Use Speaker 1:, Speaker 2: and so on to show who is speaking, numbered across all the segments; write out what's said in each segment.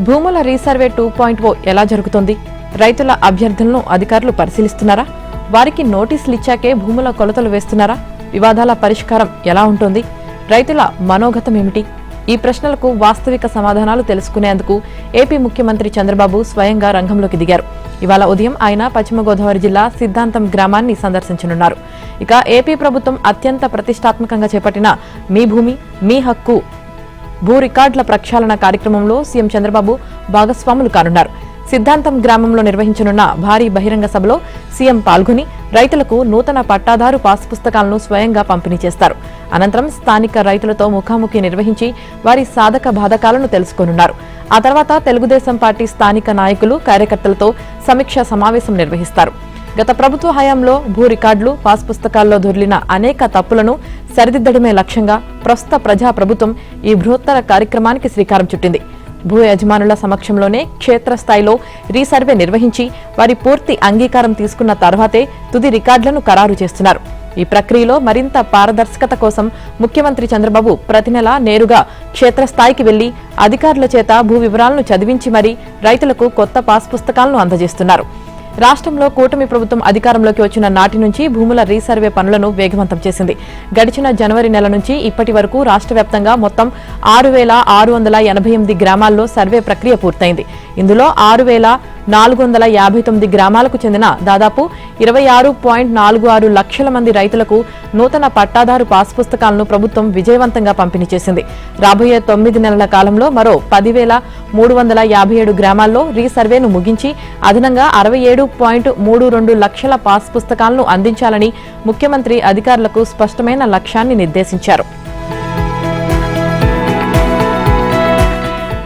Speaker 1: భూముల రీసర్వే 2.0 ఎలా జరుగుతోంది? రైతుల అభ్యర్థనలను అధికారులు పరిశీలిస్తున్నారా? వారికి నోటీసులు ఇచ్చాకే భూముల కొలతలు వేస్తున్నారా? వివాదాల పరిష్కారం ఎలా ఉంటుంది? రైతుల మనోగతం ఏమిటి? ఈ ప్రశ్నలకు వాస్తవిక సమాధానాలు తెలుసుకునేందుకు ఏపీ ముఖ్యమంత్రి చంద్రబాబు స్వయంగా రంగంలోకి దిగారు. ఇవాళ ఉదయం ఆయన పశ్చిమ గోదావరి జిల్లా సిద్ధాంతం గ్రామాన్ని సందర్శించనున్నారు. ఇక ఏపీ ప్రభుత్వం అత్యంత ప్రతిష్టాత్మకంగా చేపట్టిన మీ భూమి మీ హక్కు భూ రికార్డుల ప్రక్షాళన కార్యక్రమంలో సీఎం చంద్రబాబు భాగస్వాములు కానున్నారు. సిద్ధాంతం గ్రామంలో నిర్వహించనున్న భారీ బహిరంగ సభలో సీఎం పాల్గొని రైతులకు నూతన పట్టాదారు పాస్ పుస్తకాలను స్వయంగా పంపిణీ చేస్తారు. అనంతరం స్థానిక రైతులతో ముఖాముఖి నిర్వహించి వారి సాధక బాధకాలను తెలుసుకోనున్నారు. ఆ తర్వాత తెలుగుదేశం పార్టీ స్థానిక నాయకులు కార్యకర్తలతో సమీక్ష సమావేశం నిర్వహిస్తారు. గత ప్రభుత్వ హయాంలో భూ రికార్డులు పాస్ పుస్తకాల్లో దొర్లిన అనేక తప్పులను సరిదిద్దడమే లక్ష్యంగా ప్రస్తుత ప్రజా ప్రభుత్వం ఈ బృహత్తర కార్యక్రమానికి శ్రీకారం చుట్టింది. భూ యజమానుల సమక్షంలోనే క్షేత్రస్థాయిలో రీసర్వే నిర్వహించి వారి పూర్తి అంగీకారం తీసుకున్న తర్వాతే తుది రికార్డులను ఖరారు చేస్తున్నారు. ఈ ప్రక్రియలో మరింత పారదర్శకత కోసం ముఖ్యమంత్రి చంద్రబాబు ప్రతి నెలా నేరుగా క్షేత్రస్థాయికి వెళ్లి అధికారుల చేత భూ వివరాలను చదివించి మరీ రైతులకు కొత్త పాస్ పుస్తకాలను అందజేస్తున్నారు. రాష్ట్రంలో కూటమి ప్రభుత్వం అధికారంలోకి వచ్చిన నాటి నుంచి భూముల రీసర్వే పనులను వేగవంతం చేసింది. గడిచిన జనవరి నెల నుంచి ఇప్పటి వరకు రాష్ట్ర వ్యాప్తంగా మొత్తం 6,688 గ్రామాల్లో సర్వే ప్రక్రియ పూర్తయింది. ఇందులో 6,459 గ్రామాలకు చెందిన దాదాపు 26.46 లక్షల మంది రైతులకు నూతన పట్టాదారు పాస్ పుస్తకాలను ప్రభుత్వం విజయవంతంగా పంపిణీ చేసింది. రాబోయే 9 నెలల కాలంలో మరో 10,357 గ్రామాల్లో రీసర్వేను ముగించి అదనంగా 67.32 లక్షల పాస్ పుస్తకాలను అందించాలని ముఖ్యమంత్రి అధికారులకు స్పష్టమైన లక్ష్యాన్ని నిర్దేశించారు.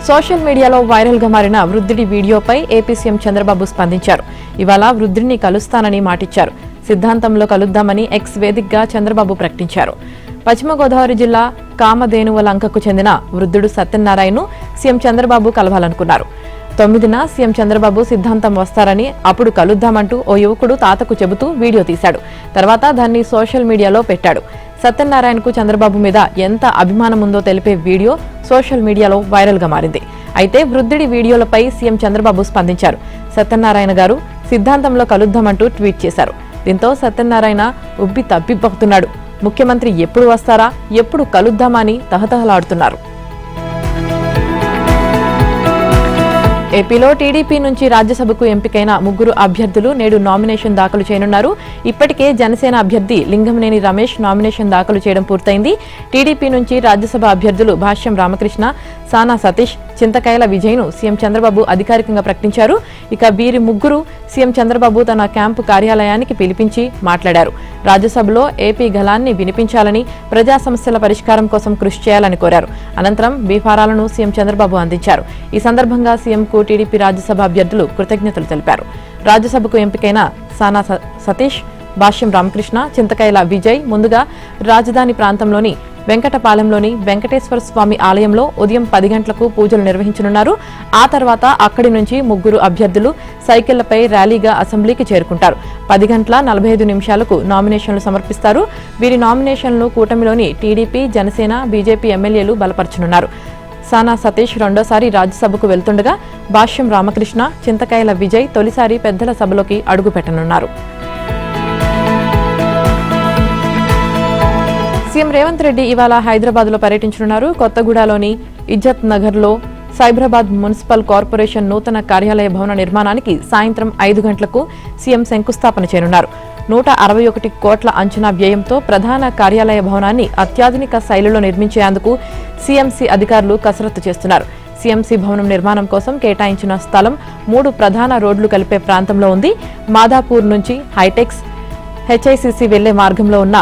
Speaker 1: సోషల్ మీడియాలో వైరల్ గా మారిన వృద్ధుడి వీడియోపై ఏపీ సీఎం చంద్రబాబు స్పందించారు. ఇవాళ వృద్ధుడిని కలుస్తానని మాటిచ్చారు. సిద్ధాంతంలో కలుద్దామని ఎక్స్ వేదికగా చంద్రబాబు ప్రకటించారు. పశ్చిమ గోదావరి జిల్లా కామధేనువలంకకు చెందిన వృద్ధుడు సత్యనారాయణను సీఎం చంద్రబాబు కలవాలనుకున్నారు. 9న సీఎం చంద్రబాబు సిద్ధాంతం వస్తారని అప్పుడు కలుద్దామంటూ ఓ యువకుడు తాతకు చెబుతూ వీడియో తీశాడు. తర్వాత దాన్ని సోషల్ మీడియాలో పెట్టాడు. సత్యనారాయణకు చంద్రబాబు మీద ఎంత అభిమానం ఉందో తెలిపే వీడియో సోషల్ మీడియాలో వైరల్ గా మారింది. అయితే వృద్ధుడి వీడియోలపై సీఎం చంద్రబాబు స్పందించారు. సత్యనారాయణ గారు సిద్ధాంతంలో కలుద్దామంటూ ట్వీట్ చేశారు. దీంతో సత్యనారాయణ ఉబ్బి తబ్బిబ్బవుతున్నాడు. ముఖ్యమంత్రి ఎప్పుడు వస్తారా, ఎప్పుడు కలుద్దామా అని తహతహలాడుతున్నారు. ఏపీలో టీడీపీ నుంచి రాజ్యసభకు ఎంపికైన 3 అభ్యర్థులు నేడు నామినేషన్ దాఖలు చేయనున్నారు. ఇప్పటికే జనసేన అభ్యర్థి లింగంనేని రమేష్ నామినేషన్ దాఖలు చేయడం పూర్తయింది. టీడీపీ నుంచి రాజ్యసభ అభ్యర్థులు భాష్యం రామకృష్ణ, సానా సతీష్, చింతకాయల విజయ్ను సీఎం చంద్రబాబు అధికారికంగా ప్రకటించారు. ఇక వీరి 3 సీఎం చంద్రబాబు తన క్యాంపు కార్యాలయానికి పిలిపించి మాట్లాడారు. రాజ్యసభలో ఏపీ గళాన్ని వినిపించాలని, ప్రజా సమస్యల పరిష్కారం కోసం కృషి చేయాలని కోరారు. అనంతరం బీఫారాలను సీఎం చంద్రబాబు అందించారు. ఈ సందర్భంగా సీఎంకు టీడీపీ రాజ్యసభ అభ్యర్థులు కృతజ్ఞతలు తెలిపారు. రాజ్యసభకు ఎంపికైన సానా సతీష్, భాష్యం రామకృష్ణ, చింతకాయల విజయ్ ముందుగా రాజధాని ప్రాంతంలోని వెంకటపాలెంలోని వెంకటేశ్వర స్వామి ఆలయంలో ఉదయం 10 గంటలకు పూజలు నిర్వహించనున్నారు. ఆ తర్వాత అక్కడి నుంచి 3 అభ్యర్థులు సైకిళ్లపై ర్యాలీగా అసెంబ్లీకి చేరుకుంటారు. 10 గంటల 45 నిమిషాలకు నామినేషన్లు సమర్పిస్తారు. వీరి నామినేషన్లను కూటమిలోని టీడీపీ, జనసేన, బీజేపీ ఎమ్మెల్యేలు బలపరచనున్నారు. సానా సతీష్ రెండోసారి రాజ్యసభకు వెళ్తుండగా భాష్యం రామకృష్ణ, చింతకాయల విజయ్ తొలిసారి పెద్దల సభలోకి అడుగుపెట్టనున్నారు. సీఎం రేవంత్ రెడ్డి ఇవాళ హైదరాబాద్ లో పర్యటించనున్నారు. కొత్తగూడలోని ఇజ్జత్ నగర్ లో సైబరాబాద్ మున్సిపల్ కార్పొరేషన్ నూతన కార్యాలయ భవన నిర్మాణానికి సాయంత్రం 5 గంటలకు సీఎం శంకుస్థాపన చేయనున్నారు. 161 కోట్ల అంచనా వ్యయంతో ప్రధాన కార్యాలయ భవనాన్ని అత్యాధునిక శైలిలో నిర్మించేందుకు సీఎంసీ అధికారులు కసరత్తు చేస్తున్నారు. సీఎంసీ భవనం నిర్మాణం కోసం కేటాయించిన స్థలం 3 ప్రధాన రోడ్లు కలిపే ప్రాంతంలో ఉంది. మాదాపూర్ నుంచి హైటెక్స్, హెచ్ఐసిసి వెళ్లే మార్గంలో ఉన్న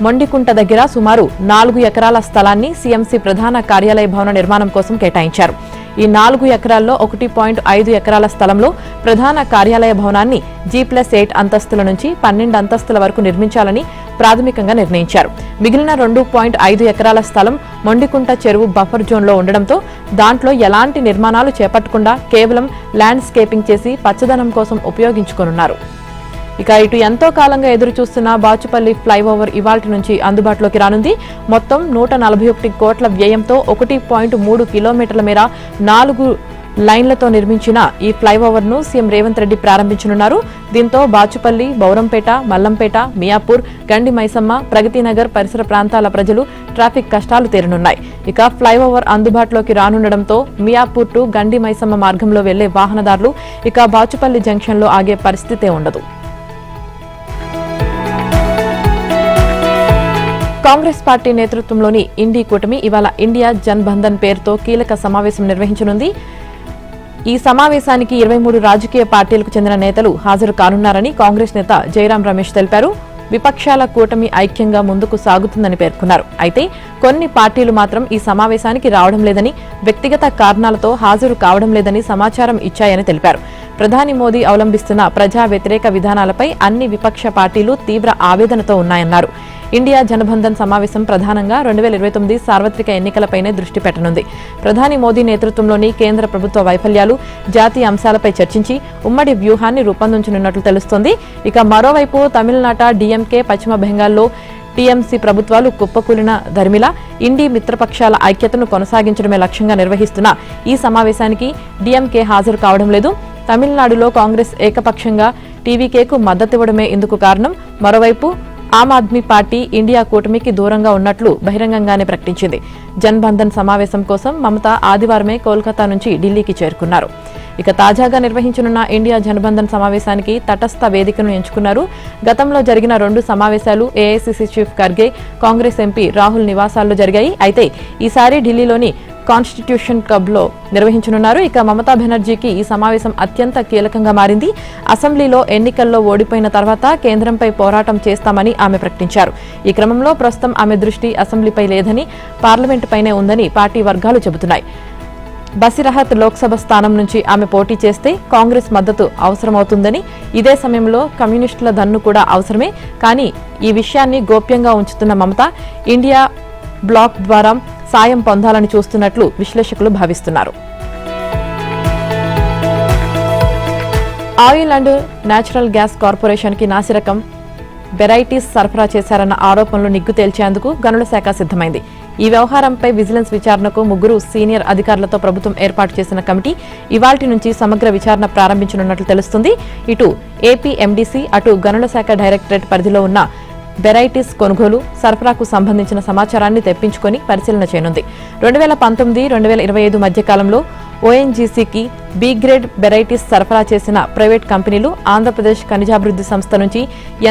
Speaker 1: మొండికుంట దగ్గర సుమారు 4 ఎకరాల స్థలాన్ని సీఎంసీ ప్రధాన కార్యాలయ భవన నిర్మాణం కోసం కేటాయించారు. ఈ 4 ఎకరాల్లో 1.5 ఎకరాల స్థలంలో ప్రధాన కార్యాలయ భవనాన్ని G+8 అంతస్తుల నుంచి 12 అంతస్తుల వరకు నిర్మించాలని ప్రాథమికంగా నిర్ణయించారు. మిగిలిన 2.5 ఎకరాల స్థలం మొండికుంట చెరువు బఫర్ జోన్లో ఉండడంతో దాంట్లో ఎలాంటి నిర్మాణాలు చేపట్టకుండా కేవలం ల్యాండ్స్కేపింగ్ చేసి పచ్చదనం కోసం ఉపయోగించుకోనున్నారు. ఇక ఇటు ఎంతో కాలంగా ఎదురు చూస్తున్న బాచుపల్లి ఫ్లైఓవర్ ఇవాల్టి నుంచి అందుబాటులోకి రానుంది. మొత్తం 141 కోట్ల వ్యయంతో 1.3 కిలోమీటర్ల మేర 4 లైన్లతో నిర్మించిన ఈ ఫ్లైఓవర్ ను సీఎం రేవంత్ రెడ్డి ప్రారంభించనున్నారు. దీంతో బాచుపల్లి, బౌరంపేట, మల్లంపేట, మియాపూర్, గండి మైసమ్మ, ప్రగతినగర్ పరిసర ప్రాంతాల ప్రజలు ట్రాఫిక్ కష్టాలు తీరనున్నాయి. ఇక ఫ్లైఓవర్ అందుబాటులోకి రానుండడంతో మియాపూర్ టు గండి మైసమ్మ మార్గంలో వెళ్లే వాహనదారులు ఇక బాచుపల్లి జంక్షన్లో ఆగే పరిస్థితే ఉండదు. కాంగ్రెస్ పార్టీ నేతృత్వంలోని ఇండీ కూటమి ఇవాళ ఇండియా జన్బంధన్ పేరుతో కీలక సమావేశం నిర్వహించనుంది. ఈ సమావేశానికి 23 రాజకీయ పార్టీలకు చెందిన నేతలు హాజరు కానున్నారని కాంగ్రెస్ నేత జైరాం రమేష్ తెలిపారు. విపక్షాల కూటమి ఐక్యంగా ముందుకు సాగుతుందని పేర్కొన్నారు. అయితే కొన్ని పార్టీలు మాత్రం ఈ సమావేశానికి రావడం లేదని, వ్యక్తిగత కారణాలతో హాజరు కావడం లేదని సమాచారం ఇచ్చాయని తెలిపారు. ప్రధాని మోదీ అవలంబిస్తున్న ప్రజా వ్యతిరేక విధానాలపై అన్ని విపక్ష పార్టీలు తీవ్ర ఆవేదనతో ఉన్నాయన్నారు. ఇండియా జనబంధన్ సమావేశం ప్రధానంగా 2029 సార్వత్రిక ఎన్నికలపైనే దృష్టి పెట్టనుంది. ప్రధాని మోదీ నేతృత్వంలోని కేంద్ర ప్రభుత్వ వైఫల్యాలు, జాతీయ అంశాలపై చర్చించి ఉమ్మడి వ్యూహాన్ని రూపొందించనున్నట్లు తెలుస్తోంది. ఇక మరోవైపు తమిళనాట డీఎంకే, పశ్చిమ బెంగాల్లో టీఎంసీ ప్రభుత్వాలు కుప్పకూలిన ధర్మిలా ఇండీ మిత్రపక్షాల ఐక్యతను కొనసాగించడమే లక్ష్యంగా నిర్వహిస్తున్న ఈ సమావేశానికి డీఎంకే హాజరు కావడం లేదు. తమిళనాడులో కాంగ్రెస్ ఏకపక్షంగా టీవీకేకు మద్దతివ్వడమే ఇందుకు కారణం. మరోవైపు ఆమ్ ఆద్మీ పార్టీ ఇండియా కూటమికి దూరంగా ఉన్నట్లు బహిరంగంగానే ప్రకటించింది. జన్బంధన్ సమావేశం కోసం మమత ఆదివారమే కోల్కతా నుంచి ఢిల్లీకి చేరుకున్నారు. ఇక తాజాగా నిర్వహించనున్న ఇండియా జనబంధన్ సమావేశానికి తటస్థ వేదికను ఎంచుకున్నారు. గతంలో జరిగిన 2 సమావేశాలు AICC chief Kharge, Congress MP Rahul నివాసాల్లో జరిగాయి. అయితే ఈసారి ఢిల్లీలోని కాన్స్టిట్యూషన్ క్లబ్లో నిర్వహించనున్నారు. ఇక మమతా బెనర్జీకి ఈ సమావేశం అత్యంత కీలకంగా మారింది. అసెంబ్లీలో ఎన్నికల్లో ఓడిపోయిన తర్వాత కేంద్రంపై పోరాటం చేస్తామని ఆమె ప్రకటించారు. ఈ క్రమంలో ప్రస్తుతం ఆమె దృష్టి అసెంబ్లీపై లేదని, పార్లమెంటుపైనే ఉందని పార్టీ వర్గాలు చెబుతున్నాయి. బసిరహత్ లోక్సభ స్థానం నుంచి ఆమె పోటీ చేస్తే కాంగ్రెస్ మద్దతు అవసరమవుతుందని, ఇదే సమయంలో కమ్యూనిస్టుల దన్ను కూడా అవసరమే. కానీ ఈ విషయాన్ని గోప్యంగా ఉంచుతున్న మమత ఇండియా బ్లాక్ ద్వారా సాయం పొందాలని చూస్తున్నట్లు విశ్లేషకులు భావిస్తున్నారు. Oil and natural gas corporation కి నాసిరకం వెరైటీస్ సరఫరా చేశారన్న ఆరోపణలు నిగ్గు తేల్చేందుకు గనుల శాఖ సిద్ధమైంది. ఈ వ్యవహారంపై విజిలెన్స్ విచారణకు 3 సీనియర్ అధికారులతో ప్రభుత్వం ఏర్పాటు చేసిన కమిటీ ఇవాల్టి నుంచి సమగ్ర విచారణ ప్రారంభించనున్నట్లు తెలుస్తుంది. ఇటు ఏపీ ఎండీసీ, అటు గనుల శాఖ డైరెక్టరేట్ పరిధిలో ఉన్న వెరైటీస్ కొనుగోలు, సరఫరాకు సంబంధించిన సమాచారాన్ని తెప్పించుకొని పరిశీలన చేయనుంది. 2019-2025 మధ్యకాలంలో ఓఎన్జీసీకి బి గ్రేడ్ వెరైటీస్ సరఫరా చేసిన ప్రైవేట్ కంపెనీలు ఆంధ్రప్రదేశ్ ఖనిజాభివృద్ధి సంస్థ నుంచి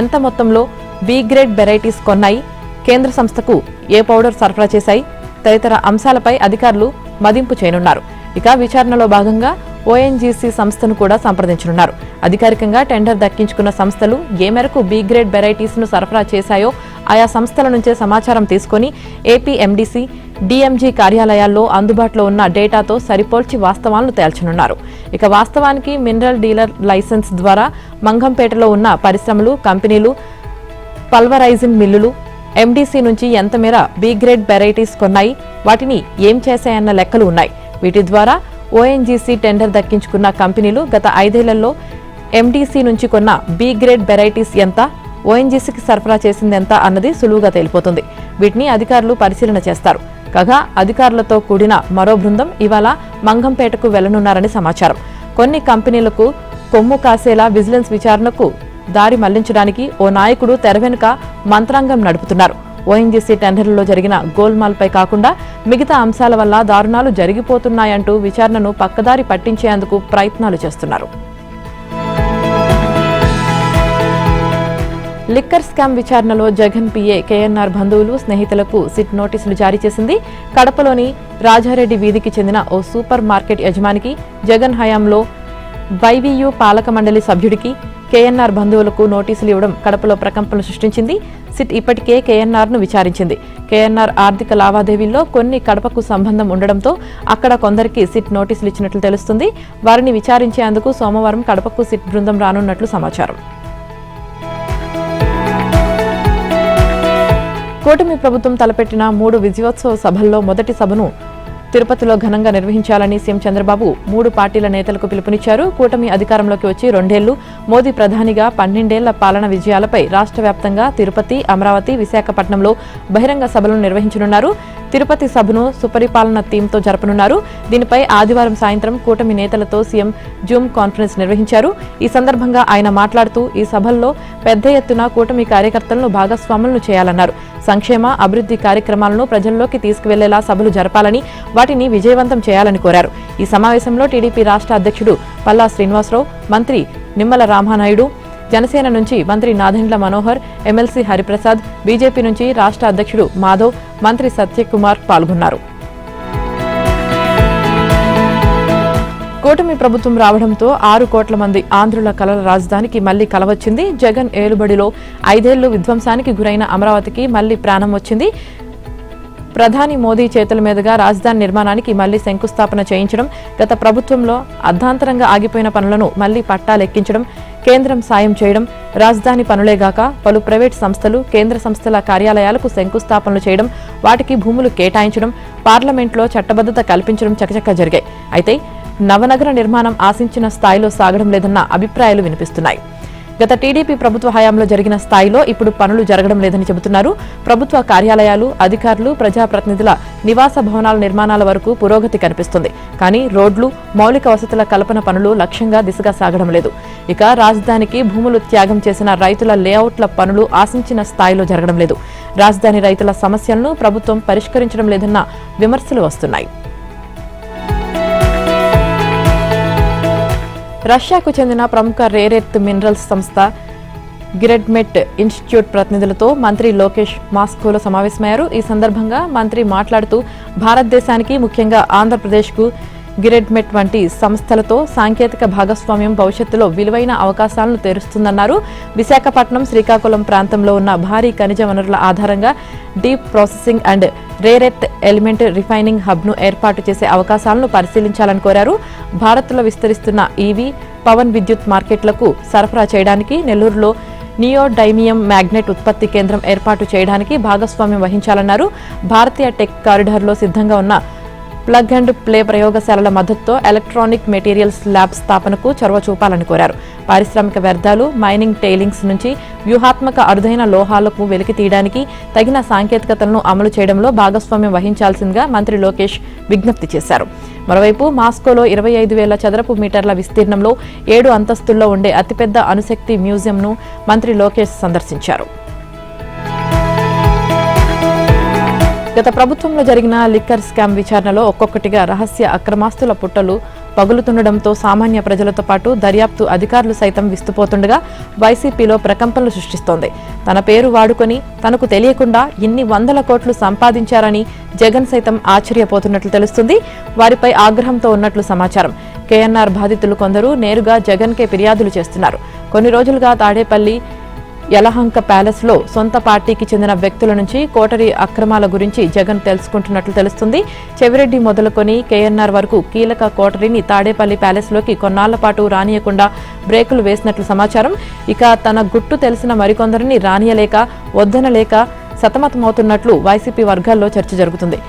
Speaker 1: ఎంత మొత్తంలో బి గ్రేడ్ వెరైటీస్ కొన్నాయి, కేంద్ర సంస్థకు ఏ పౌడర్ సరఫరా చేశాయి తదితర అంశాలపై అధికారులు మదింపు చేయనున్నారు. ఇక విచారణలో భాగంగా ఓఎన్జీసీ సంస్థను కూడా సంప్రదించనున్నారు. అధికారికంగా టెండర్ దక్కించుకున్న సంస్థలు ఏ మేరకు బి గ్రేడ్ వెరైటీస్ ను సరఫరా చేశాయో ఆయా సంస్థల నుంచే సమాచారం తీసుకుని ఏపీ ఎండీసీ, డీఎంజీ కార్యాలయాల్లో అందుబాటులో ఉన్న డేటాతో సరిపోల్చి వాస్తవాలను తేల్చనున్నారు. ఇక వాస్తవానికి మినరల్ డీలర్ లైసెన్స్ ద్వారా మంగంపేటలో ఉన్న పరిశ్రమలు, కంపెనీలు, పల్వరైజింగ్ మిల్లులు ఎండీసీ నుంచి ఎంత మేర బి గ్రేడ్ వెరైటీస్ కొన్నాయి, వాటిని ఏం చేశాయన్న లెక్కలు ఉన్నాయి. వీటి ద్వారా ఓఎన్జీసీ టెండర్ దక్కించుకున్న కంపెనీలు గత 5 ఏళ్లలో ఎండీసీ నుంచి కొన్న బి గ్రేడ్ వెరైటీస్ ఎంత, ఓఎన్జీసీకి సరఫరా చేసిందెంత అన్నది సులువుగా తేలిపోతుంది. వీటిని అధికారులు పరిశీలన చేస్తారు. కాగా అధికారులతో కూడిన మరో బృందం ఇవాళ మంగంపేటకు వెళ్లనున్నారని సమాచారం. కొన్ని కంపెనీలకు కొమ్ము కాసేలా విజిలెన్స్ విచారణకు దారి మళ్లించడానికి ఓ నాయకుడు తెర వెనుక మంత్రాంగం నడుపుతున్నారు. ఓఎన్జీసీ టెండర్లలో జరిగిన గోల్మాల్పై కాకుండా మిగతా అంశాల వల్ల దారుణాలు జరిగిపోతున్నాయంటూ విచారణను పక్కదారి పట్టించేందుకు ప్రయత్నాలు చేస్తున్నారు. లిక్కర్ స్కామ్ విచారణలో జగన్ పీఏ కేఎన్ఆర్ బంధువులు, స్నేహితులకు సిట్ నోటీసులు జారీ చేసింది. కడపలోని రాజారెడ్డి వీధికి చెందిన ఓ సూపర్ మార్కెట్ యజమానికి, జగన్ హయాంలో వైవీయూ పాలక మండలి సభ్యుడికి, కేఎన్ఆర్ బంధువులకు నోటీసులు ఇవ్వడం కడపలో ప్రకంపనలు సృష్టించింది. సిట్ ఇప్పటికే కేఎన్ఆర్ను విచారించింది. కేఎన్ఆర్ ఆర్థిక లావాదేవీల్లో కొన్ని కడపకు సంబంధం ఉండడంతో అక్కడ కొందరికి సిట్ నోటీసులు ఇచ్చినట్లు తెలుస్తుంది. వారిని విచారించేందుకు సోమవారం కడపకు సిట్ బృందం రానున్నట్లు సమాచారం. కూటమి ప్రభుత్వం తలపెట్టిన 3 విజయోత్సవ సభల్లో మొదటి సభను తిరుపతిలో ఘనంగా నిర్వహించాలని సీఎం చంద్రబాబు 3 పార్టీల నేతలకు పిలుపునిచ్చారు. కూటమి అధికారంలోకి వచ్చి 2 ఏళ్లు, మోదీ ప్రధానిగా 12 ఏళ్ల పాలన విజయాలపై రాష్ట్ర వ్యాప్తంగా తిరుపతి, అమరావతి, విశాఖపట్నంలో బహిరంగ సభలను నిర్వహించనున్నారు. తిరుపతి సభను సుపరిపాలన థీమ్తో జరపనున్నారు. దీనిపై ఆదివారం సాయంత్రం కూటమి నేతలతో సీఎం జూమ్ కాన్ఫరెన్స్ నిర్వహించారు. ఈ సందర్భంగా ఆయన మాట్లాడుతూ ఈ సభల్లో పెద్ద ఎత్తున కూటమి కార్యకర్తలను భాగస్వాములను చేయాలన్నారు. సంక్షేమ, అభివృద్ధి కార్యక్రమాలను ప్రజల్లోకి తీసుకువెళ్లేలా సభలు జరపాలని, వాటిని విజయవంతం చేయాలని కోరారు. ఈ సమావేశంలో టీడీపీ రాష్ట్ర అధ్యక్షుడు పల్లా శ్రీనివాసరావు, మంత్రి నిమ్మల రామానాయుడు, జనసేన నుంచి మంత్రి నాదెండ్ల మనోహర్, ఎమ్మెల్సీ హరిప్రసాద్, బీజేపీ నుంచి రాష్ట్ర అధ్యక్షుడు మాధవ్, మంత్రి సత్యకుమార్ పాల్గొన్నారు. కూటమి ప్రభుత్వం రావడంతో 6 కోట్ల మంది ఆంధ్రుల కలల రాజధానికి మళ్లీ కలవచ్చింది. జగన్ ఏలుబడిలో 5 ఏళ్లు విధ్వంసానికి గురైన అమరావతికి మళ్లీ ప్రాణం వచ్చింది. ప్రధాని మోదీ చేతుల మీదుగా రాజధాని నిర్మాణానికి మళ్లీ శంకుస్థాపన చేయించడం, గత ప్రభుత్వంలో అర్ధాంతరంగా ఆగిపోయిన పనులను మళ్లీ పట్టాలెక్కించడం, కేంద్రం సాయం చేయడం, రాజధాని పనులేగాక పలు ప్రైవేట్ సంస్థలు, కేంద్ర సంస్థల కార్యాలయాలకు శంకుస్థాపనలు చేయడం, వాటికి భూములు కేటాయించడం, పార్లమెంట్లో చట్టబద్ధత కల్పించడం చకచకా జరిగాయి. అయితే నవనగర నిర్మాణం ఆశించిన స్థాయిలో సాగడం లేదన్న అభిప్రాయాలు వినిపిస్తున్నాయి. గత టీడీపీ ప్రభుత్వ హయాంలో జరిగిన స్థాయిలో ఇప్పుడు పనులు జరగడం లేదని చెబుతున్నారు. ప్రభుత్వ కార్యాలయాలు, అధికారులు, ప్రజాప్రతినిధుల నివాస భవనాల నిర్మాణాల వరకు పురోగతి కనిపిస్తుంది. కానీ రోడ్లు, మౌలిక వసతుల కల్పన పనులు లక్ష్యంగా దిశగా సాగడం లేదు. ఇక రాజధానికి భూములు త్యాగం చేసిన రైతుల లేఅవుట్ల పనులు ఆశించిన స్థాయిలో జరగడం లేదు. రాజధాని రైతుల సమస్యలను ప్రభుత్వం పరిష్కరించడం లేదన్న విమర్శలు వస్తున్నాయి. రష్యాకు చెందిన ప్రముఖ రేర్ ఎర్త్ మినరల్స్ సంస్థ గిరెడ్మెట్ ఇన్స్టిట్యూట్ ప్రతినిధులతో మంత్రి లోకేష్ మాస్కోలో సమావేశమయ్యారు. ఈ సందర్భంగా మంత్రి మాట్లాడుతూ భారతదేశానికి, ముఖ్యంగా ఆంధ్రప్రదేశ్కు గిరెడ్మెట్ వంటి సంస్థలతో సాంకేతిక భాగస్వామ్యం భవిష్యత్తులో విలువైన అవకాశాలను తెరుస్తుందన్నారు. విశాఖపట్నం, శ్రీకాకుళం ప్రాంతంలో ఉన్న భారీ ఖనిజ వనరుల ఆధారంగా deep processing and rare earth element refining హబ్ను ఏర్పాటు చేసే అవకాశాలను పరిశీలించాలని కోరారు. భారత్లో విస్తరిస్తున్న ఈవీ, పవన్ విద్యుత్ మార్కెట్లకు సరఫరా చేయడానికి నెల్లూరులో నియోడైమియం మ్యాగ్నెట్ ఉత్పత్తి కేంద్రం ఏర్పాటు చేయడానికి భాగస్వామ్యం వహించాలన్నారు. భారతీయ టెక్ కారిడార్లో సిద్ధంగా ఉన్న ప్లగ్ అండ్ ప్లే ప్రయోగశాలల మద్దతుతో ఎలక్ట్రానిక్ మెటీరియల్స్ ల్యాబ్ స్థాపనకు చొరవ చూపాలని కోరారు. పారిశ్రామిక వ్యర్థాలు, మైనింగ్ టెయిలింగ్స్ నుంచి వ్యూహాత్మక అరుదైన లోహాలకు వెలికి తీయడానికి తగిన సాంకేతికతలను అమలు చేయడంలో భాగస్వామ్యం వహించాల్సిందిగా మంత్రి లోకేష్ విజ్ఞప్తి చేశారు. మరోవైపు మాస్కోలో 25,000 చదరపు మీటర్ల విస్తీర్ణంలో 7 అంతస్తుల్లో ఉండే అతిపెద్ద అణుశక్తి మ్యూజియంను మంత్రి లోకేష్ సందర్శించారు. గత ప్రభుత్వంలో జరిగిన లిక్కర్ స్కామ్ విచారణలో ఒక్కొక్కటిగా రహస్య అక్రమాస్తుల పుట్టలు పగులుతుండటంతో సామాన్య ప్రజలతో పాటు దర్యాప్తు అధికారులు సైతం విస్తుపోతుండగా వైసీపీలో ప్రకంపనలు సృష్టిస్తోంది. తన పేరు వాడుకొని తనకు తెలియకుండా ఇన్ని 100 కోట్లు సంపాదించారని జగన్ సైతం ఆశ్చర్యపోతున్నట్లు తెలుస్తుంది. వారిపై ఆగ్రహంతో ఉన్నట్లు సమాచారం. కేఎన్ఆర్ బాధితులు కొందరు నేరుగా జగన్కే ఫిర్యాదులు చేస్తున్నారు. కొన్ని రోజులుగా తాడేపల్లి యలహంక ప్యాలెస్లో సొంత పార్టీకి చెందిన వ్యక్తుల నుంచి కోటరీ అక్రమాల గురించి జగన్ తెలుసుకుంటున్నట్లు తెలుస్తుంది. చెవిరెడ్డి మొదలుకొని కేఎన్ఆర్ వరకు కీలక కోటరీని తాడేపల్లి ప్యాలెస్లోకి కొన్నాళ్ల పాటు రానియకుండా బ్రేకులు వేసినట్లు సమాచారం. ఇక తన గుట్టు తెలిసిన మరికొందరిని రానియలేక, వద్దనలేక సతమతమవుతున్నట్లు వైసీపీ వర్గాల్లో చర్చ జరుగుతుంది.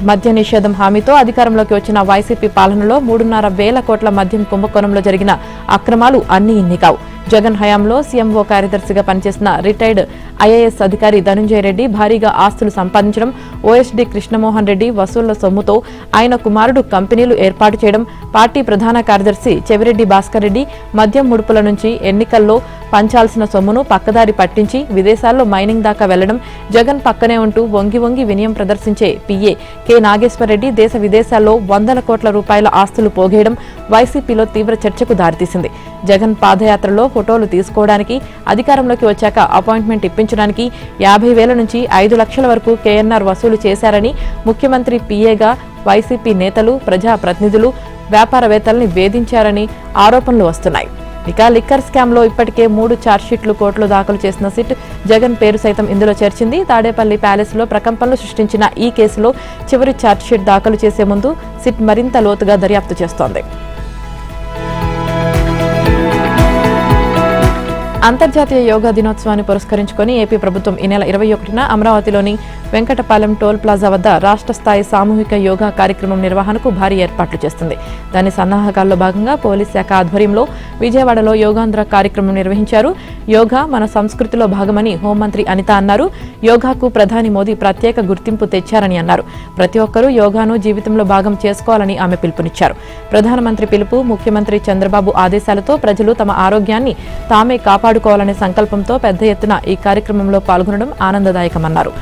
Speaker 1: మద్య నిషేధం హామీతో అధికారంలోకి వచ్చిన వైసీపీ పాలనలో 3,500 కోట్ల మద్యం కుంభకోణంలో జరిగిన అక్రమాలు అన్నీ ఇన్ని కావు. జగన్ హయాంలో సీఎంఓ కార్యదర్శిగా పనిచేసిన రిటైర్డ్ ఐఏఎస్ అధికారి ధనుంజయ రెడ్డి భారీగా ఆస్తులు సంపాదించడం, ఓఎస్డీ కృష్ణమోహన్ రెడ్డి వసూళ్ల సొమ్ముతో ఆయన కుమారుడు కంపెనీలు ఏర్పాటు చేయడం, పార్టీ ప్రధాన కార్యదర్శి చెవిరెడ్డి భాస్కర్ రెడ్డి మద్యం ముడుపుల నుంచి ఎన్నికల్లో పంచాల్సిన సొమ్మును పక్కదారి పట్టించి విదేశాల్లో మైనింగ్ దాకా వెళ్లడం, జగన్ పక్కనే ఉంటూ వంగి వంగి వినయం ప్రదర్శించే పీఏ కె నాగేశ్వరరెడ్డి దేశ విదేశాల్లో 100 కోట్ల రూపాయల ఆస్తులు పోగేయడం వైసీపీలో తీవ్ర చర్చకు దారితీసింది. జగన్ పాదయాత్రలో ఫోటోలు తీసుకోవడానికి, అధికారంలోకి వచ్చాక అపాయింట్మెంట్ ఇప్పించడానికి 50,000 నుంచి 5 లక్షల వరకు కేఎన్ఆర్ వసూలు చేశారని ముఖ్యమంత్రి పీఏగా వైసీపీ నేతలు, ప్రజాప్రతినిధులు, వ్యాపారవేత్తల్ని వేధించారని ఆరోపణలు వస్తున్నాయి. ఇక లిక్కర్ స్కామ్లో ఇప్పటికే 3 ఛార్జ్షీట్లు కోర్టులో దాఖలు చేసిన సిట్ జగన్ పేరు సైతం ఇందులో చేర్చింది. తాడేపల్లి ప్యాలెస్లో ప్రకంపనలు సృష్టించిన ఈ కేసులో చివరి ఛార్జ్షీట్ దాఖలు చేసే ముందు సిట్ మరింత లోతుగా దర్యాప్తు చేస్తోంది. అంతర్జాతీయ యోగా దినోత్సవాన్ని పురస్కరించుకొని ఏపీ ప్రభుత్వం ఈ నెల 21న అమరావతిలోని వెంకటపాలెం టోల్ ప్లాజా వద్ద రాష్ట్ర స్థాయి సామూహిక యోగా కార్యక్రమం నిర్వహణకు భారీ ఏర్పాట్లు చేస్తుంది. దాని సన్నాహకాల్లో భాగంగా పోలీస్ శాఖ ఆధ్వర్యంలో విజయవాడలో యోగాంధ్ర కార్యక్రమం నిర్వహించారు. యోగా మన సంస్కృతిలో భాగమని హోంమంత్రి అనిత అన్నారు. యోగాకు ప్రధాని మోదీ ప్రత్యేక గుర్తింపు తెచ్చారని అన్నారు. ప్రతి ఒక్కరూ యోగాను జీవితంలో భాగం చేసుకోవాలని ఆమె పిలుపునిచ్చారు. ప్రధానమంత్రి పిలుపు, ముఖ్యమంత్రి చంద్రబాబు ఆదేశాలతో ప్రజలు తమ ఆరోగ్యాన్ని తామే కాపాడుకోవాలనే సంకల్పంతో పెద్ద ఎత్తున ఈ కార్యక్రమంలో పాల్గొనడం ఆనందదాయకమన్నారు.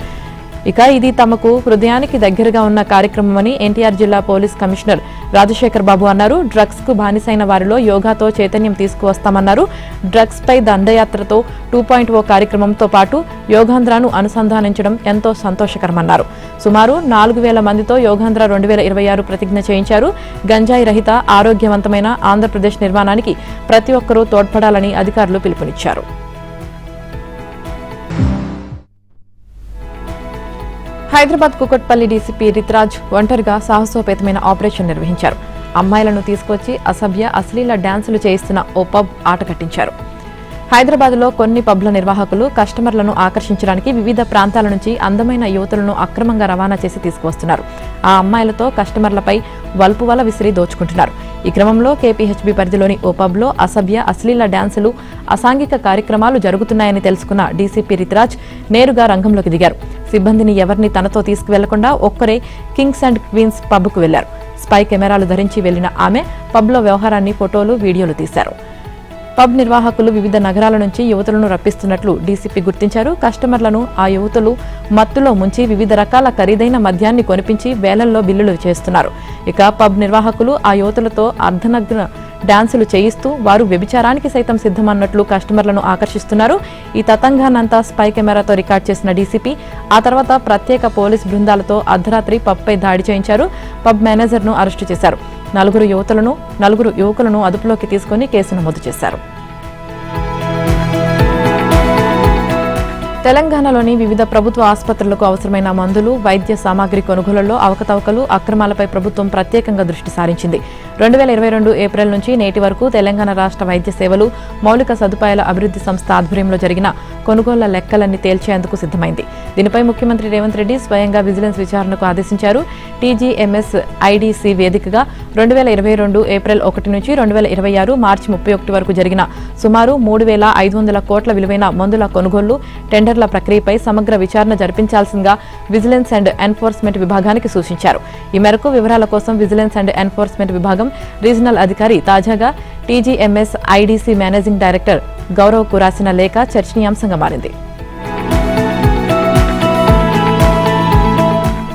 Speaker 1: ఇక ఇది తమకు హృదయానికి దగ్గరగా ఉన్న కార్యక్రమమని ఎన్టీఆర్ జిల్లా పోలీస్ కమిషనర్ రాజశేఖర్ బాబు అన్నారు. డ్రగ్స్ కు బానిసైన వారిలో యోగాతో చైతన్యం తీసుకువస్తామన్నారు. డ్రగ్స్ పై దండయాత్రతో 2.0 కార్యక్రమంతో పాటు యోగాంధ్రాను అనుసంధానించడం ఎంతో సంతోషకరమన్నారు. సుమారు 4,000 మందితో యోగాంధ్ర 2026 ప్రతిజ్ఞ చేయించారు. గంజాయి రహిత ఆరోగ్యవంతమైన ఆంధ్రప్రదేశ్ నిర్మాణానికి ప్రతి ఒక్కరూ తోడ్పడాలని అధికారులు పిలుపునిచ్చారు. హైదరాబాద్ కుకట్పల్లి డీసీపీ రిత్రాజ్ ఒంటరిగా సాహసోపేతమైన ఆపరేషన్ నిర్వహించారు. అమ్మాయిలను తీసుకొచ్చి అశ్లీల డాన్సులు చేయిస్తున్న ఓ పబ్ ఆట కట్టించారు. హైదరాబాద్లో కొన్ని పబ్ల నిర్వాహకులు కస్టమర్లను ఆకర్షించడానికి వివిధ ప్రాంతాల నుంచి అందమైన యువతులను అక్రమంగా రవాణా చేసి తీసుకువస్తున్నారు. ఆ అమ్మాయిలతో కస్టమర్లపై వల్పు వల విసిరి దోచుకుంటున్నారు. ఈ క్రమంలో కేపీహెచ్బీ పరిధిలోని ఓ పబ్లో అశ్లీల డాన్సులు, అసాంఘిక కార్యక్రమాలు జరుగుతున్నాయని తెలుసుకున్న డీసీపీ రిత్రాజ్ నేరుగా రంగంలోకి దిగారు. సిబ్బందిని ఎవరిని తనతో తీసుకువెళ్లకుండా ఒక్కరే కింగ్స్ అండ్ క్వీన్స్ పబ్కు వెళ్లారు. స్పై కెమెరాలు ధరించి వెళ్లిన ఆమె పబ్లో వ్యవహారాన్ని ఫోటోలు, వీడియోలు తీశారు. పబ్ నిర్వాహకులు వివిధ నగరాల నుంచి యువతులను రప్పిస్తున్నట్లు డీసీపీ గుర్తించారు. కస్టమర్లను ఆ యువతులు మత్తులో ముంచి వివిధ రకాల ఖరీదైన మద్యాన్ని కొనిపించి వేలల్లో బిల్లులు చేస్తున్నారు. ఇక పబ్ నిర్వాహకులు ఆ యువతులతో అర్ధనగ్న డాన్సులు చేయిస్తూ వారు వ్యభిచారానికి సైతం సిద్ధమన్నట్లు కస్టమర్లను ఆకర్షిస్తున్నారు. ఈ తతంగానంతా స్పై కెమెరాతో రికార్డ్ చేసిన డీసీపీ ఆ తర్వాత ప్రత్యేక పోలీస్ బృందాలతో అర్ధరాత్రి పబ్పై దాడి చేయించారు. పబ్ మేనేజర్ను అరెస్టు చేశారు. 4 యువకులను అదుపులోకి తీసుకుని కేసు నమోదు చేశారు. తెలంగాణలోని వివిధ ప్రభుత్వ ఆసుపత్రులకు అవసరమైన మందులు, వైద్య సామాగ్రి కొనుగోలులో అవకతవకలు, అక్రమాలపై ప్రభుత్వం ప్రత్యేకంగా దృష్టి సారించింది. 2022 ఏప్రిల్ నుంచి నేటి వరకు తెలంగాణ రాష్ట్ర వైద్య సేవలు, మౌలిక సదుపాయాల అభివృద్ధి సంస్థ ఆధ్వర్యంలో జరిగిన కొనుగోళ్ల లెక్కలన్నీ తేల్చేందుకు సిద్ధమైంది. దీనిపై ముఖ్యమంత్రి రేవంత్ రెడ్డి స్వయంగా విజిలెన్స్ విచారణకు ఆదేశించారు. టీజీఎంఎస్ ఐడీసీ వేదికగా 2022 ఏప్రిల్ 1 నుంచి 2026 మార్చి 31 వరకు జరిగిన సుమారు 3,500 కోట్ల విలువైన మందుల కొనుగోళ్లు, టెండర్ల ప్రక్రియపై సమగ్ర విచారణ జరిపించాల్సిందిగా విజిలెన్స్ అండ్ ఎన్ఫోర్స్మెంట్ విభాగానికి సూచించారు. ఈ మేరకు వివరాల కోసం విజిలెన్స్ అండ్ ఎన్ఫోర్స్మెంట్ విభాగం రీజనల్ అధికారి తాజాగా టీజీఎంఎస్ ఐడీసీ మేనేజింగ్ డైరెక్టర్ గౌరవ్కు రాసిన లేఖ చర్చనీయాంశంగా మారింది.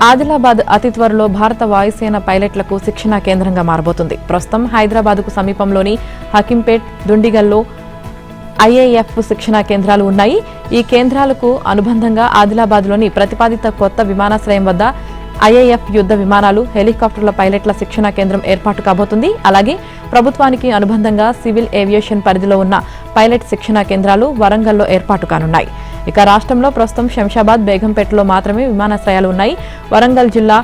Speaker 1: ఆదిలాబాద్ అతి త్వరలో భారత వాయుసేన పైలట్లకు శిక్షణా కేంద్రంగా మారబోతుంది. ప్రస్తుతం హైదరాబాద్కు సమీపంలోని హకీంపేట్, దుండిగల్లో ఐఏఎఫ్ శిక్షణా కేంద్రాలు ఉన్నాయి. ఈ కేంద్రాలకు అనుబంధంగా ఆదిలాబాద్లోని ప్రతిపాదిత కొత్త విమానాశ్రయం వద్ద ఐఏఎఫ్ యుద్ధ విమానాలు, హెలికాప్టర్ల పైలట్ల శిక్షణా కేంద్రం ఏర్పాటు కాబోతుంది. అలాగే ప్రభుత్వానికి అనుబంధంగా సివిల్ ఏవియేషన్ పరిధిలో ఉన్న పైలట్ శిక్షణా కేంద్రాలు వరంగల్లో ఏర్పాటు కానున్నాయి. ఇక రాష్ట్రంలో ప్రస్తుతం శంషాబాద్, బేగంపేటలో మాత్రమే విమానాశ్రయాలు ఉన్నాయి. వరంగల్ జిల్లా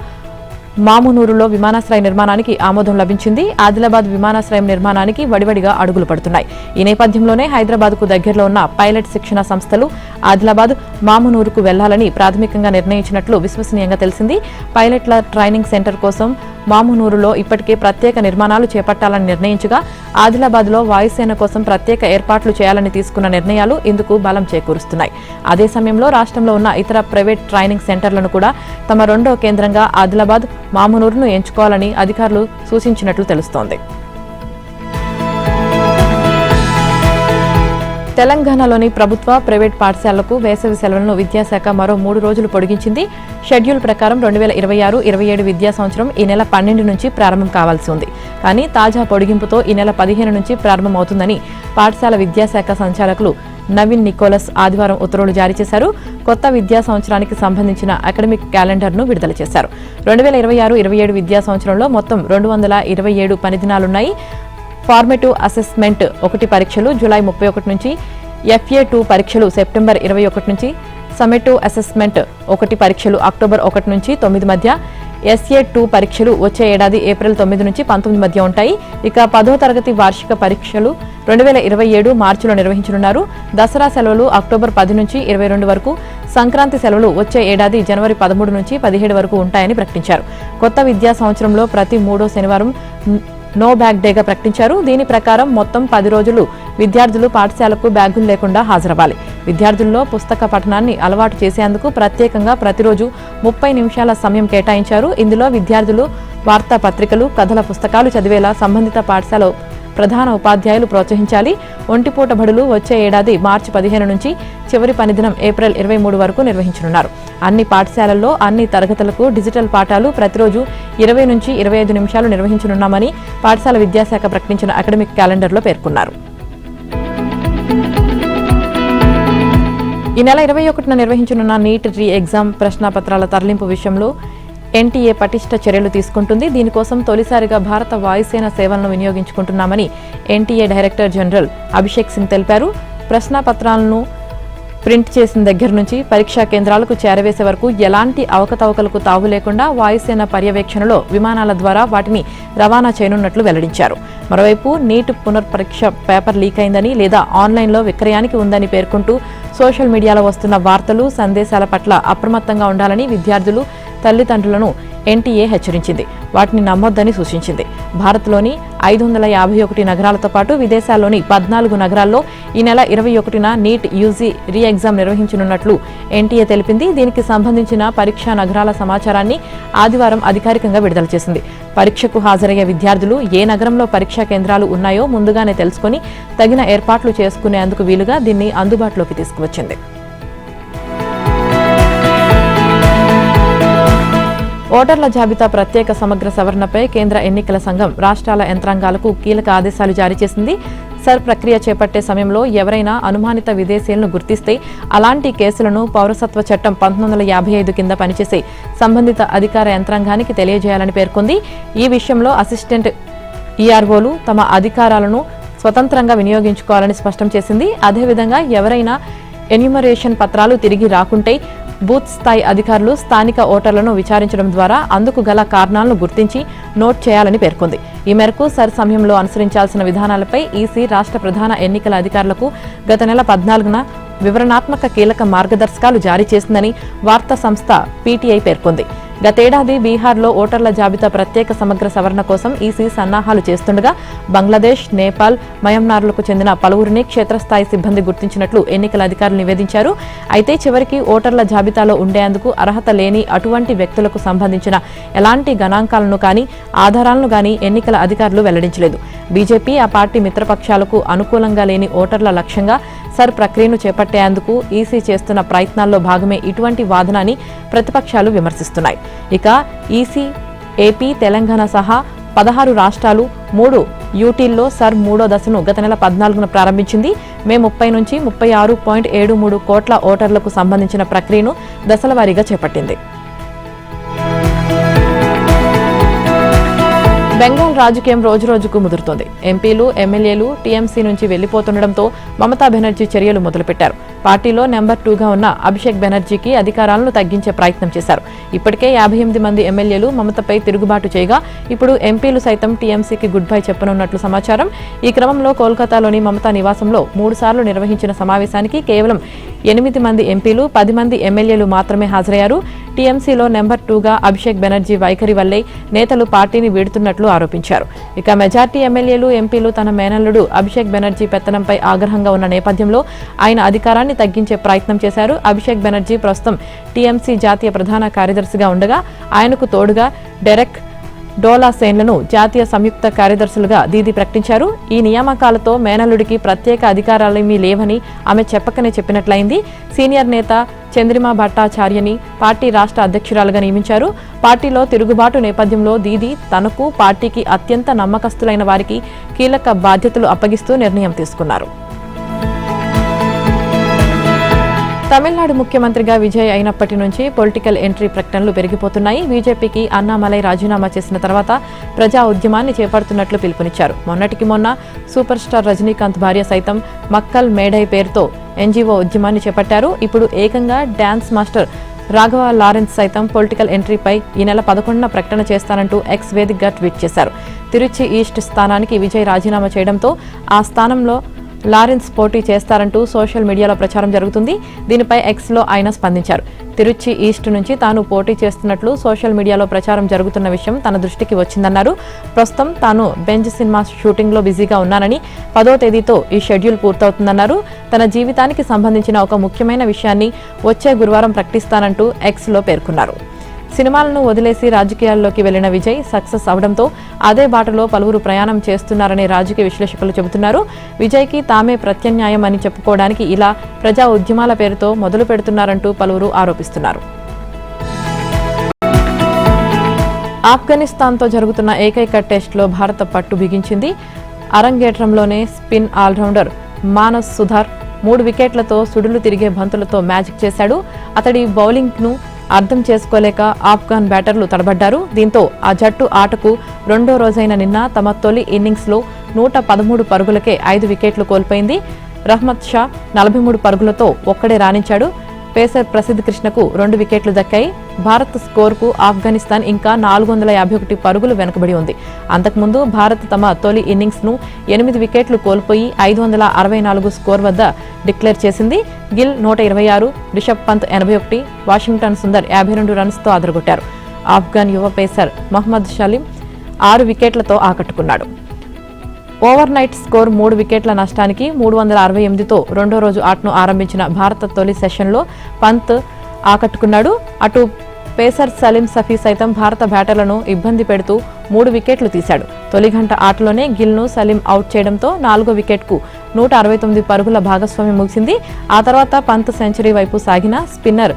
Speaker 1: మామునూరులో విమానాశ్రయ నిర్మాణానికి ఆమోదం లభించింది. ఆదిలాబాద్ విమానాశ్రయం నిర్మాణానికి వడివడిగా అడుగులు పడుతున్నాయి. ఈ నేపథ్యంలోనే హైదరాబాద్కు దగ్గరలో ఉన్న పైలట్ శిక్షణ సంస్థలు ఆదిలాబాద్, మామునూరుకు వెళ్లాలని ప్రాథమికంగా నిర్ణయించినట్లు విశ్వసనీయంగా తెలిసింది. పైలట్ల ట్రైనింగ్ సెంటర్ కోసం మామునూరులో ఇప్పటికే ప్రత్యేక నిర్మాణాలు చేపట్టాలని నిర్ణయించగా ఆదిలాబాద్లో వాయుసేన కోసం ప్రత్యేక ఏర్పాట్లు చేయాలని తీసుకున్న నిర్ణయాలు ఇందుకు బలం చేకూరుస్తున్నాయి. అదే సమయంలో రాష్ట్రంలో ఉన్న ఇతర ప్రైవేట్ ట్రైనింగ్ సెంటర్లను కూడా తమ రెండో కేంద్రంగా ఆదిలాబాద్, మామునూరును ఎంచుకోవాలని అధికారులు సూచించినట్లు తెలుస్తోంది. తెలంగాణలోని ప్రభుత్వ, ప్రైవేట్ పాఠశాలలకు వేసవి సెలవులను విద్యాశాఖ మరో 3 రోజులు పొడిగించింది. షెడ్యూల్ ప్రకారం 2026-27 విద్యా సంవత్సరం ఈ నెల 12 నుంచి ప్రారంభం కావాల్సి ఉంది. కానీ తాజా పొడిగింపుతో ఈ నెల 15 నుంచి ప్రారంభమవుతుందని పాఠశాల విద్యాశాఖ సంచాలకులు నవీన్ నికోలస్ ఆదివారం ఉత్తర్వులు జారీ చేశారు. కొత్త విద్యా సంవత్సరానికి సంబంధించిన అకాడమిక్ క్యాలెండర్ను విడుదల చేశారు. 2026-27 విద్యా సంవత్సరంలో మొత్తం 227 పని దినాలున్నాయి. ఫార్మేటివ్ అసెస్మెంట్ 1 పరీక్షలు జూలై 31 నుంచి, FA2 పరీక్షలు సెప్టెంబర్ 21 నుంచి, సమ్మేటివ్ అసెస్మెంట్ 1 పరీక్షలు అక్టోబర్ 1 నుంచి 9 మధ్య, SA2 పరీక్షలు వచ్చే ఏడాది ఏప్రిల్ 9 నుంచి 19 మధ్య ఉంటాయి. ఇక 10వ తరగతి వార్షిక పరీక్షలు 2027 మార్చిలో నిర్వహించనున్నారు. దసరా సెలవులు అక్టోబర్ 10 నుంచి 22 వరకు, సంక్రాంతి సెలవులు వచ్చే ఏడాది జనవరి 13 నుంచి 17 వరకు ఉంటాయని ప్రకటించారు. కొత్త విద్యా సంవత్సరంలో ప్రతి 3వ శనివారం నో బ్యాగ్ డేగా ప్రకటించారు. దీని ప్రకారం మొత్తం 10 రోజులు విద్యార్థులు పాఠశాలకు బ్యాగులు లేకుండా హాజరవ్వాలి. విద్యార్థుల్లో పుస్తక పఠనాన్ని అలవాటు చేసేందుకు ప్రత్యేకంగా ప్రతిరోజు 30 నిమిషాల సమయం కేటాయించారు. ఇందులో విద్యార్థులు వార్తాపత్రికలు, కథల పుస్తకాలు చదివేలా సంబంధిత పాఠశాల ప్రధాన ఉపాధ్యాయులు ప్రోత్సహించాలి. ఒంటిపూట బడులు వచ్చే ఏడాది మార్చి 15 నుంచి చివరి పనిదినం ఏప్రిల్ 23 వరకు నిర్వహించనున్నారు. అన్ని పాఠశాలల్లో అన్ని తరగతులకు డిజిటల్ పాఠాలు ప్రతిరోజు 20 నుంచి 25 నిమిషాలు నిర్వహించనున్నామని పాఠశాల విద్యాశాఖ ప్రకటించిన అకాడమిక్ క్యాలెండర్లో పేర్కొన్నారు. ఈ నెల 21న నిర్వహించనున్న నీట్ రీ ఎగ్జామ్ ప్రశ్నాపత్రాల తరలింపు విషయంలో ఎన్టీఏ పటిష్ట చర్యలు తీసుకుంటుంది. దీనికోసం తొలిసారిగా భారత వాయుసేన సేవలను వినియోగించుకుంటున్నామని NTA director general Abhishek Singh తెలిపారు. ప్రశ్నాపత్రాలను ప్రింట్ చేసిన దగ్గర నుంచి పరీక్షా కేంద్రాలకు చేరవేసే వరకు ఎలాంటి అవకతవకలకు తావు లేకుండా వాయుసేన పర్యవేక్షణలో విమానాల ద్వారా వాటిని రవాణా చేయనున్నట్లు వెల్లడించారు. మరోవైపు నీట్ పునర్పరీక్ష పేపర్ లీక్ అయిందని లేదా ఆన్లైన్లో విక్రయానికి ఉందని పేర్కొంటూ సోషల్ మీడియాలో వస్తున్న వార్తలు, సందేశాల పట్ల అప్రమత్తంగా ఉండాలని విద్యార్థులు, తల్లిదండ్రులను ఎన్టీఏ హెచ్చరించింది. వాటిని నమ్మొద్దని సూచించింది. భారత్లోని 551 నగరాలతో పాటు విదేశాల్లోని 14 నగరాల్లో ఈ నెల 21న నీట్ యూజీ రీ ఎగ్జామ్ నిర్వహించనున్నట్లు ఎన్టీఏ తెలిపింది. దీనికి సంబంధించిన పరీక్షా నగరాల సమాచారాన్ని ఆదివారం అధికారికంగా విడుదల చేసింది. పరీక్షకు హాజరయ్యే విద్యార్థులు ఏ నగరంలో పరీక్షా కేంద్రాలు ఉన్నాయో ముందుగానే తెలుసుకుని తగిన ఏర్పాట్లు చేసుకునేందుకు వీలుగా దీన్ని అందుబాటులోకి తీసుకువచ్చింది. ఓటర్ల జాబితా ప్రత్యేక సమగ్ర సవరణపై కేంద్ర ఎన్నికల సంఘం రాష్ట్రాల యంత్రాంగాలకు కీలక ఆదేశాలు జారీ చేసింది. సర్ ప్రక్రియ చేపట్టే సమయంలో ఎవరైనా అనుమానిత విదేశీయులను గుర్తిస్తే అలాంటి కేసులను పౌరసత్వ చట్టం 1955 కింద పనిచేసే సంబంధిత అధికార యంత్రాంగానికి తెలియజేయాలని పేర్కొంది. ఈ విషయంలో అసిస్టెంట్ ఈఆర్ఓలు తమ అధికారాలను స్వతంత్రంగా వినియోగించుకోవాలని స్పష్టం చేసింది. అదేవిధంగా ఎవరైనా ఎన్యూమరేషన్ పత్రాలు తిరిగి రాకుంటే బూత్ స్థాయి అధికారులు స్థానిక ఓటర్లను విచారించడం ద్వారా అందుకు గల కారణాలను గుర్తించి నోట్ చేయాలని పేర్కొంది. ఈ మేరకు సర్ సమయంలో అనుసరించాల్సిన విధానాలపై ఈసీ రాష్ట్ర ప్రధాన ఎన్నికల అధికారులకు గత నెల 14న వివరణాత్మక కీలక మార్గదర్శకాలు జారీ చేసిందని వార్తా సంస్థ పీటీఐ పేర్కొంది. గతేడాది బీహార్లో ఓటర్ల జాబితా ప్రత్యేక సమగ్ర సవరణ కోసం ఈసీ సన్నాహాలు చేస్తుండగా బంగ్లాదేశ్, నేపాల్, మయన్మార్లకు చెందిన పలువురిని క్షేత్రస్థాయి సిబ్బంది గుర్తించినట్లు ఎన్నికల అధికారులు నివేదించారు. అయితే చివరికి ఓటర్ల జాబితాలో ఉండేందుకు అర్హత లేని అటువంటి వ్యక్తులకు సంబంధించిన ఎలాంటి గణాంకాలను కానీ ఆధారాలను కానీ ఎన్నికల అధికారులు వెల్లడించలేదు. బీజేపీ, ఆ పార్టీ మిత్రపక్షాలకు అనుకూలంగా లేని ఓటర్ల లక్ష్యంగా సర్ ప్రక్రియను చేపట్టేందుకు ఈసీ చేస్తున్న ప్రయత్నాల్లో భాగమే ఇటువంటి వాదనని ప్రతిపక్షాలు విమర్శిస్తున్నాయి. ఇక ఈసీ ఏపీ, తెలంగాణ సహా 16 రాష్ట్రాలు 3 యూటీల్లో సర్ 3వ దశను గత నెల 14న ప్రారంభించింది. మే 30 నుంచి 36.73 కోట్ల ఓటర్లకు సంబంధించిన ప్రక్రియను దశల వారీగా చేపట్టింది. బెంగాల్ రాజకీయం రోజురోజుకు ముదురుతోంది. ఎంపీలు, ఎమ్మెల్యేలు టీఎంసీ నుంచి వెళ్లిపోతుండటంతో మమతా బెనర్జీ చర్యలు మొదలుపెట్టారు. పార్టీలో నెంబర్ 2గా ఉన్న అభిషేక్ బెనర్జీకి అధికారాలను తగ్గించే ప్రయత్నం చేశారు. ఇప్పటికే 58 మంది ఎమ్మెల్యేలు మమతపై తిరుగుబాటు చేయగా ఇప్పుడు ఎంపీలు సైతం టీఎంసీకి గుడ్ బై చెప్పనున్నట్లు సమాచారం. ఈ క్రమంలో కోల్కతాలోని మమతా నివాసంలో 3 సార్లు నిర్వహించిన సమావేశానికి కేవలం 8 మంది ఎంపీలు, 10 మంది ఎమ్మెల్యేలు మాత్రమే హాజరయ్యారు. టీఎంసీలో నెంబర్ 2గా అభిషేక్ బెనర్జీ వైఖరి వల్లే నేతలు పార్టీని వీడుతున్నట్లు ఆరోపించారు. ఇక మెజార్టీ ఎమ్మెల్యేలు, ఎంపీలు తన మేనల్లుడు అభిషేక్ బెనర్జీ పెత్తనంపై ఆగ్రహంగా ఉన్న నేపథ్యంలో ఆయన అధికారాన్ని తగ్గించే ప్రయత్నం చేశారు. అభిషేక్ బెనర్జీ ప్రస్తుతం టీఎంసీ జాతీయ ప్రధాన కార్యదర్శిగా ఉండగా ఆయనకు తోడుగా డెరెక్ డోలాసేన్లను జాతీయ సంయుక్త కార్యదర్శులుగా దీదీ ప్రకటించారు. ఈ నియామకాలతో మేనల్లుడికి ప్రత్యేక అధికారాలేమీ లేవని ఆమె చెప్పకనే చెప్పినట్లయింది. సీనియర్ నేత చంద్రిమా భట్టాచార్యని పార్టీ రాష్ట్ర అధ్యక్షురాలుగా నియమించారు. పార్టీలో తిరుగుబాటు నేపథ్యంలో దీదీ తనకు, పార్టీకి అత్యంత నమ్మకస్తులైన వారికి కీలక బాధ్యతలు అప్పగిస్తూ నిర్ణయం తీసుకున్నారు. తమిళనాడు ముఖ్యమంత్రిగా విజయ్ అయినప్పటి నుంచి పొలిటికల్ ఎంట్రీ ప్రకటనలు పెరిగిపోతున్నాయి. బీజేపీకి అన్నామలై రాజీనామా చేసిన తర్వాత ప్రజా ఉద్యమాన్ని చేపడుతున్నట్లు పిలుపునిచ్చారు. మొన్నటికి మొన్న సూపర్ స్టార్ రజనీకాంత్ భార్య సైతం మక్కల్ మేడై పేరుతో ఎన్జీఓ ఉద్యమాన్ని చేపట్టారు. ఇప్పుడు ఏకంగా డాన్స్ మాస్టర్ రాఘవ లారెన్స్ సైతం పొలిటికల్ ఎంట్రీపై ఈ నెల 11న ప్రకటన చేస్తానంటూ ఎక్స్ వేదికగా ట్వీట్ చేశారు. తిరుచి ఈస్ట్ స్థానానికి విజయ్ రాజీనామా చేయడంతో ఆ స్థానంలో లారెన్స్ పోటీ చేస్తారంటూ సోషల్ మీడియాలో ప్రచారం జరుగుతుంది. దీనిపై ఎక్స్లో ఆయన స్పందించారు. తిరుచి ఈస్ట్ నుంచి తాను పోటీ చేస్తున్నట్లు సోషల్ మీడియాలో ప్రచారం జరుగుతున్న విషయం తన దృష్టికి వచ్చిందన్నారు. ప్రస్తుతం తాను బెంజ్ సినిమా షూటింగ్లో బిజీగా ఉన్నానని 10వ తేదీతో ఈ షెడ్యూల్ పూర్తవుతుందన్నారు. తన జీవితానికి సంబంధించిన ఒక ముఖ్యమైన విషయాన్ని వచ్చే గురువారం ప్రకటిస్తానంటూ ఎక్స్లో పేర్కొన్నారు. సినిమాలను వదిలేసి రాజకీయాల్లోకి వెళ్లిన విజయ్ సక్సెస్ అవడంతో అదే బాటలో పలువురు ప్రయాణం చేస్తున్నారని రాజకీయ విశ్లేషకులు చెబుతున్నారు. విజయ్కి తామే ప్రత్యామ్నాయం అని చెప్పుకోవడానికి ఇలా ప్రజా ఉద్యమాల పేరుతో మొదలు పెడుతున్నారంటూ పలువురు ఆరోపిస్తున్నారు. ఆఫ్ఘనిస్తాన్తో జరుగుతున్న ఏకైక టెస్టులో భారత పట్టు బిగించింది. అరంగేట్రంలోనే స్పిన్ ఆల్రౌండర్ మానస్ సుధార్ 3 వికెట్లతో సుడులు తిరిగే బంతులతో మ్యాజిక్ చేశాడు. అతడి బౌలింగ్ను అర్థం చేసుకోలేక ఆఫ్ఘాన్ బ్యాటర్లు తడబడ్డారు. దీంతో ఆ జట్టు ఆటకు 2వ రోజైన నిన్న తమ తొలి ఇన్నింగ్స్లో 113 పరుగులకే 5 వికెట్లు కోల్పోయింది. రహ్మద్ షా 43 పరుగులతో ఒక్కడే రాణించాడు. పేసర్ ప్రసిద్ధ్ కృష్ణకు 2 వికెట్లు దక్కాయి. భారత్ స్కోర్కు ఆఫ్ఘనిస్తాన్ ఇంకా 451 పరుగులు వెనుకబడి ఉంది. అంతకుముందు భారత్ తమ తొలి ఇన్నింగ్స్ను 8 వికెట్లు కోల్పోయి 564 స్కోర్ వద్ద డిక్లేర్ చేసింది. గిల్ 126, రిషబ్ పంత్ 81, వాషింగ్టన్ సుందర్ 52 రన్స్తో అదరగొట్టారు. ఆఫ్ఘాన్ యువ పేసర్ మహ్మద్ షలీం 6 వికెట్లతో ఆకట్టుకున్నాడు. ఓవర్ నైట్ స్కోర్ 3 వికెట్ల నష్టానికి 368తో 2వ రోజు ఆటను ఆరంభించిన భారత తొలి సెషన్లో పంత్ ఆకట్టుకున్నాడు. అటు పేసర్ సలీం సఫీ సైతం భారత బ్యాటర్లను ఇబ్బంది పెడుతూ 3 వికెట్లు తీశాడు. తొలి గంట ఆటలోనే గిల్ను సలీం అవుట్ చేయడంతో 4వ వికెట్కు 169 పరుగుల భాగస్వామ్యం ముగిసింది. ఆ తర్వాత పంత్ సెంచరీ వైపు సాగిన స్పిన్నర్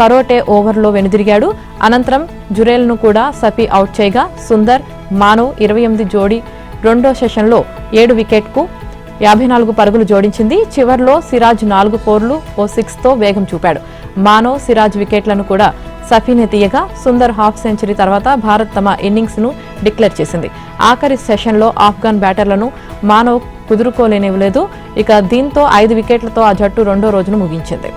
Speaker 1: కరోటే ఓవర్లో వెనుదిరిగాడు. అనంతరం జురేల్ను కూడా సఫీ అవుట్ చేయగా సుందర్, మానవ్ 28 జోడీ 2వ సెషన్లో 7 వికెట్కు 54 పరుగులు జోడించింది. చివర్లో సిరాజ్ 4 ఫోర్లు ఓ 6తో వేగం చూపాడు. మానవ్, సిరాజ్ వికెట్లను కూడా సఫీనే తీయగా సుందర్ హాఫ్ సెంచరీ తర్వాత భారత్ తమ ఇన్నింగ్స్ను డిక్లేర్ చేసింది. ఆఖరి సెషన్లో ఆఫ్ఘాన్ బ్యాటర్లను మానవ్ కుదురుకోలేనివ్వలేదు. ఇక దీంతో 5 వికెట్లతో ఆ జట్టు 2వ రోజును ముగించింది.